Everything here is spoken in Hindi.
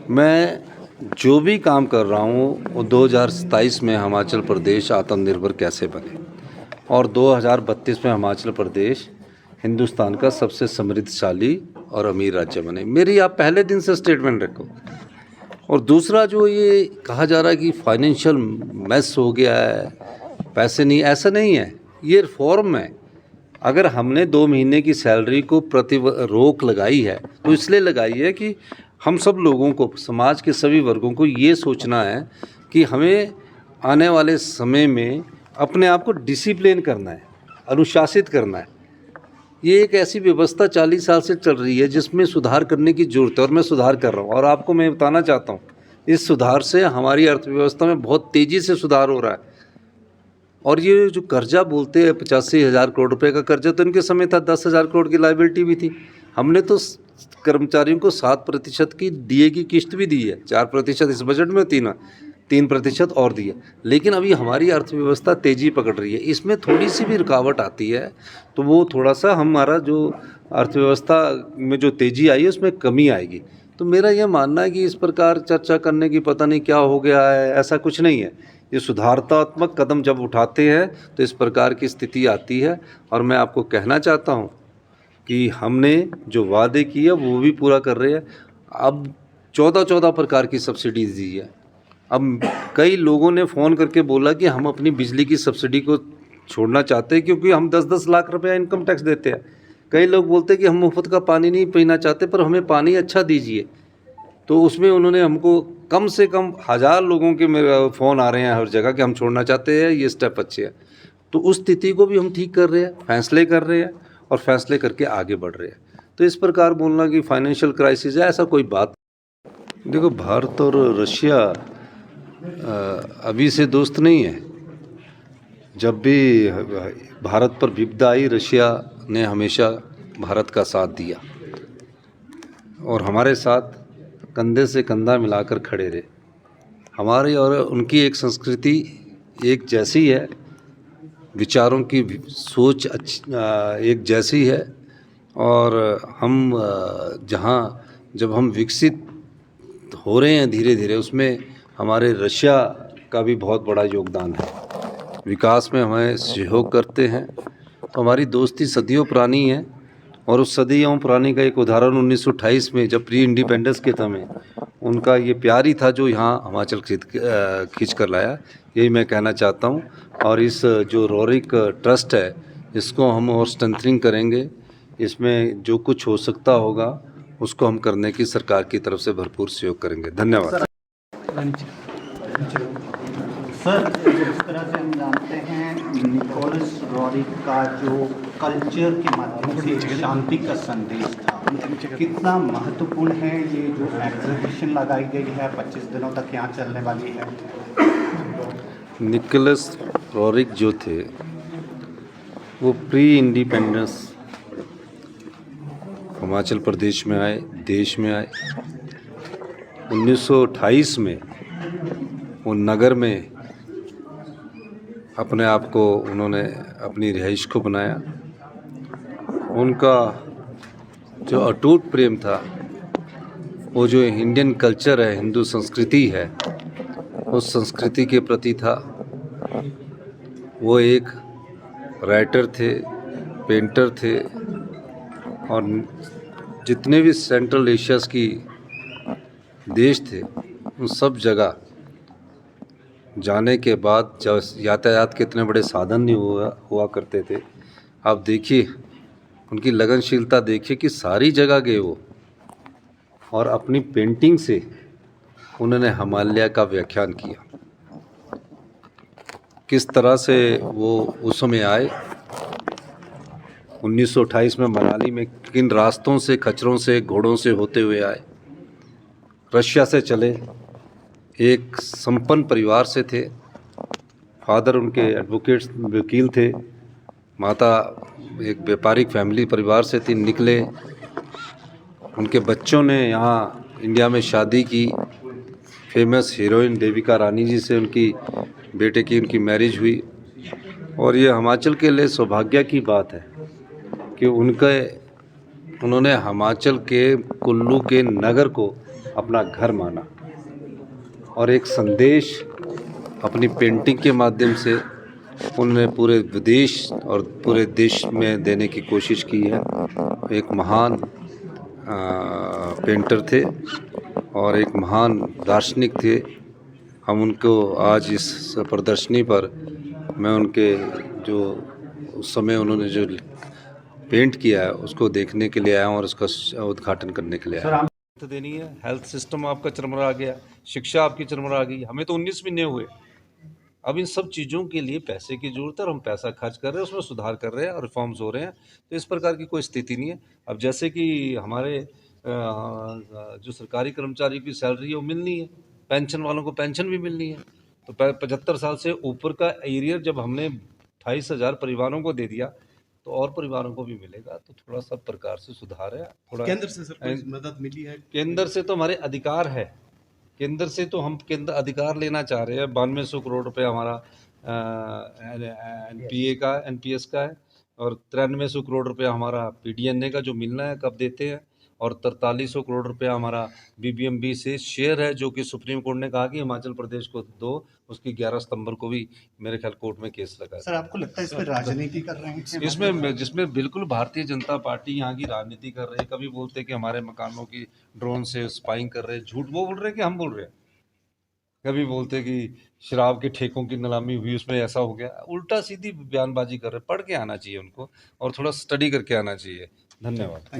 मैं जो भी काम कर रहा हूँ वो 2027 में हिमाचल प्रदेश आत्मनिर्भर कैसे बने और 2032 में हिमाचल प्रदेश हिंदुस्तान का सबसे समृद्धशाली और अमीर राज्य बने। मेरी आप पहले दिन से स्टेटमेंट रखो। और दूसरा जो ये कहा जा रहा है कि फाइनेंशियल मेस हो गया है, पैसे नहीं, ऐसा नहीं है। ये रिफॉर्म है। अगर हमने 2 महीने की सैलरी को रोक लगाई है तो इसलिए लगाई है कि हम सब लोगों को, समाज के सभी वर्गों को ये सोचना है कि हमें आने वाले समय में अपने आप को डिसिप्लिन करना है, अनुशासित करना है। ये एक ऐसी व्यवस्था 40 साल से चल रही है जिसमें सुधार करने की ज़रूरत है और मैं सुधार कर रहा हूँ। और आपको मैं बताना चाहता हूँ, इस सुधार से हमारी अर्थव्यवस्था में बहुत तेज़ी से सुधार हो रहा है। और ये जो कर्जा बोलते हैं 85,000 करोड़ रुपए का कर्जा, तो इनके समय था 10,000 करोड़ की लायबिलिटी भी थी। हमने तो कर्मचारियों को 7% की डीए की किस्त भी दी है, 4% इस बजट में, 3% और दिया। लेकिन अभी हमारी अर्थव्यवस्था तेज़ी पकड़ रही है, इसमें थोड़ी सी भी रुकावट आती है तो वो थोड़ा सा हमारा जो अर्थव्यवस्था में जो तेज़ी आई है उसमें कमी आएगी। तो मेरा यह मानना है कि इस प्रकार चर्चा करने की पता नहीं क्या हो गया है, ऐसा कुछ नहीं है। ये सुधारात्मक कदम जब उठाते हैं तो इस प्रकार की स्थिति आती है। और मैं आपको कहना चाहता हूँ कि हमने जो वादे किए वो भी पूरा कर रहे हैं। अब 14 प्रकार की सब्सिडीज़ दी है। अब कई लोगों ने फ़ोन करके बोला कि हम अपनी बिजली की सब्सिडी को छोड़ना चाहते हैं क्योंकि हम 10-10 लाख रुपया इनकम टैक्स देते हैं। कई लोग बोलते हैं कि हम मुफ्त का पानी नहीं पीना चाहते, पर हमें पानी अच्छा दीजिए। तो उसमें उन्होंने हमको कम से कम 1000 लोगों के मेरे फ़ोन आ रहे हैं हर जगह कि हम छोड़ना चाहते हैं, ये स्टेप अच्छे हैं। तो उस स्थिति को भी हम ठीक कर रहे हैं, फैसले कर रहे हैं और फैसले करके आगे बढ़ रहे हैं। तो इस प्रकार बोलना कि फाइनेंशियल क्राइसिस है, ऐसा कोई बात। देखो, भारत और रशिया अभी से दोस्त नहीं है। जब भी भारत पर विपदा आई, रशिया ने हमेशा भारत का साथ दिया और हमारे साथ कंधे से कंधा मिलाकर खड़े रहे। हमारी और उनकी एक संस्कृति एक जैसी है, विचारों की सोच एक जैसी है। और हम जब हम विकसित हो रहे हैं धीरे धीरे, उसमें हमारे रशिया का भी बहुत बड़ा योगदान है। विकास में हमें सहयोग करते हैं। तो हमारी दोस्ती सदियों पुरानी है। और उस सदियों पुरानी का एक उदाहरण 1928 में जब प्री इंडिपेंडेंस के समय उनका ये प्यार ही था जो यहाँ हिमाचल खींच कर लाया। यही मैं कहना चाहता हूँ। और इस जो रोरिक ट्रस्ट है, इसको हम और स्ट्रेंथनिंग करेंगे। इसमें जो कुछ हो सकता होगा उसको हम करने की सरकार की तरफ से भरपूर सहयोग करेंगे। धन्यवाद। सर, जिस तरह से हम जानते हैं निकोलस रोरिक का जो कल्चर के माध्यम से शांति का संदेश था, कितना महत्वपूर्ण है ये जो एग्जीबिशन लगाई गई है 25 दिनों तक यहाँ चलने वाली है। निकोलस रोरिक जो थे वो प्री इंडिपेंडेंस हिमाचल प्रदेश में आए, देश में आए। 1928 में वो नगर में अपने आप को उन्होंने अपनी रिहाइश को बनाया। उनका जो अटूट प्रेम था, वो जो इंडियन कल्चर है, हिंदू संस्कृति है, उस संस्कृति के प्रति था। वो एक राइटर थे, पेंटर थे। और जितने भी सेंट्रल एशिया की देश थे, उन सब जगह जाने के बाद जब यातायात के इतने बड़े साधन नहीं हुआ करते थे, आप देखिए उनकी लगनशीलता देखिए कि सारी जगह गए वो। और अपनी पेंटिंग से उन्होंने हिमालय का व्याख्यान किया। किस तरह से वो उस समय आए 1928 में मनाली में, किन रास्तों से, खच्चरों से, घोड़ों से होते हुए आए। रशिया से चले, एक संपन्न परिवार से थे। फादर उनके एडवोकेट्स, वकील थे। माता एक व्यापारिक फैमिली परिवार से थी। निकले, उनके बच्चों ने यहाँ इंडिया में शादी की। फेमस हीरोइन देविका रानी जी से उनकी बेटे की उनकी मैरिज हुई। और ये हिमाचल के लिए सौभाग्य की बात है कि उन्होंने हिमाचल के कुल्लू के नगर को अपना घर माना और एक संदेश अपनी पेंटिंग के माध्यम से उन्होंने पूरे विदेश और पूरे देश में देने की कोशिश की है। एक महान पेंटर थे और एक महान दार्शनिक थे। हम उनको आज इस प्रदर्शनी पर मैं उनके जो उस समय उन्होंने जो पेंट किया है उसको देखने के लिए आया हूँ और उसका उद्घाटन करने के लिए आया हूँ। देनी है, हेल्थ सिस्टम आपका चरमरा गया, शिक्षा आपकी चरमरा गई। हमें तो 19 महीने हुए। अब इन सब चीज़ों के लिए पैसे की ज़रूरत है और हम पैसा खर्च कर रहे हैं, उसमें सुधार कर रहे हैं और रिफॉर्म्स हो रहे हैं। तो इस प्रकार की कोई स्थिति नहीं है। अब जैसे कि हमारे जो सरकारी कर्मचारी की सैलरी है वो मिलनी है, पेंशन वालों को पेंशन भी मिलनी है। तो 75 साल से ऊपर का एरियर जब हमने 28,000 परिवारों को दे दिया तो और परिवारों को भी मिलेगा। तो थोड़ा सा प्रकार से सुधार है। थोड़ा केंद्र से सर कोई मदद मिली है? केंद्र से तो हमारे अधिकार है, केंद्र से तो हम केंद्र अधिकार लेना चाह रहे हैं। 9200 करोड़ रुपए हमारा एनपीएस का है और 9300 करोड़ रुपया हमारा पीडीएनए का जो मिलना है कब देते हैं, और 4300 करोड़ रुपया हमारा बीबीएमबी से शेयर है जो कि सुप्रीम कोर्ट ने कहा कि हिमाचल प्रदेश को दो। उसकी 11 सितंबर को भी मेरे ख्याल कोर्ट में केस लगा है। सर आपको लगता है इसमें राजनीति कर रहे हैं? इसमें जिसमें बिल्कुल भारतीय जनता पार्टी यहाँ की राजनीति कर रही है। कभी बोलते हैं कि हमारे मकानों की ड्रोन से स्पाइंग कर रहे हैं, झूठ वो बोल रहे हैं कि हम बोल रहे हैं। कभी बोलते हैं कि शराब के ठेकों की नीलामी हुई उसमें ऐसा हो गया, उल्टा सीधी बयानबाजी कर रहे हैं। पढ़ के आना चाहिए उनको और थोड़ा स्टडी करके आना चाहिए। धन्यवाद।